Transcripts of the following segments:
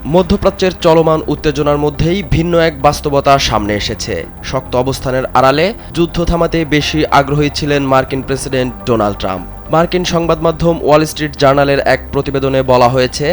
মধ্যপ্রাচ্যের চলমান উত্তেজনার মধ্যেই ভিন্ন এক বাস্তবতা সামনে এসেছে। শক্ত অবস্থানের আড়ালে যুদ্ধ থামাতে বেশি আগ্রহী ছিলেন মার্কিন প্রেসিডেন্ট ডোনাল্ড ট্রাম্প। মার্কিন সংবাদ মাধ্যম ওয়াল স্ট্রিট জার্নালের এক প্রতিবেদনে বলা হয়েছে,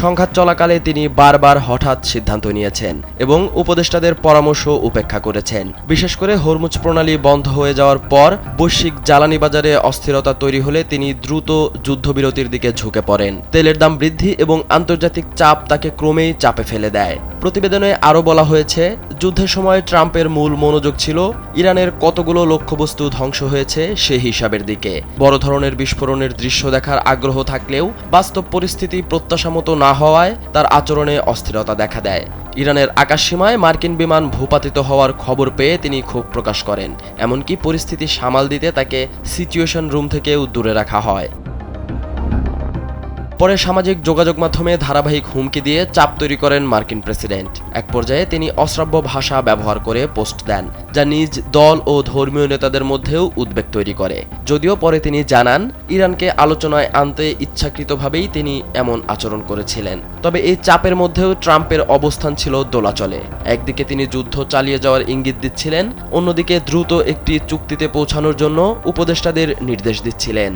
সংঘাত চলাকালে তিনি বারবার হঠাৎ সিদ্ধান্ত নিয়েছেন এবং উপদেষ্টাদের পরামর্শ উপেক্ষা করেছেন। বিশেষ করে হরমুজ প্রণালী বন্ধ হয়ে যাওয়ার পর বৈশ্বিক জ্বালানি বাজারে অস্থিরতা তৈরি হলে তিনি দ্রুত যুদ্ধবিরতির দিকে ঝুঁকে পড়েন। তেলের দাম বৃদ্ধি এবং আন্তর্জাতিক চাপ তাকে ক্রমেই চাপে ফেলে দেয়। প্রতিবেদনে আরও বলা হয়েছে, যুদ্ধের সময় ট্রাম্পের মূল মনোযোগ ছিল ইরানের কতগুলো লক্ষ্যবস্তু ধ্বংস হয়েছে সেই হিসাবের দিকে। বড় ধরনের বিস্ফোরণের দৃশ্য দেখার আগ্রহ থাকলেও বাস্তব পরিস্থিতি প্রত্যাশামতো না হওয়ায় তার আচরণে অস্থিরতা দেখা দেয়। ইরানের আকাশসীমায় মার্কিন বিমান ভূপাতিত হওয়ার খবর পেয়ে তিনি ক্ষোভ প্রকাশ করেন। এমনকি পরিস্থিতি সামাল দিতে তাকে সিচুয়েশন রুম থেকেও দূরে রাখা হয়। পরে সামাজিক যোগাযোগ মাধ্যমে ধারাবাহিক হুমকি দিয়ে চাপ তৈরি করেন মার্কিন প্রেসিডেন্ট। এক পর্যায়ে তিনি অশ্রাব্য ভাষা ব্যবহার করে পোস্ট দেন, যা নিজ দল ও ধর্মীয় নেতাদের মধ্যেও উদ্বেগ তৈরি করে। যদিও পরে তিনি জানান, ইরানকে আলোচনায় আনতে ইচ্ছাকৃতভাবেই তিনি এমন আচরণ করেছিলেন। তবে এই চাপের মধ্যেও ট্রাম্পের অবস্থান ছিল দোলাচলে। একদিকে তিনি যুদ্ধ চালিয়ে যাওয়ার ইঙ্গিত দিচ্ছিলেন, অন্যদিকে দ্রুত একটি চুক্তিতে পৌঁছানোর জন্য উপদেষ্টাদের নির্দেশ দিচ্ছিলেন।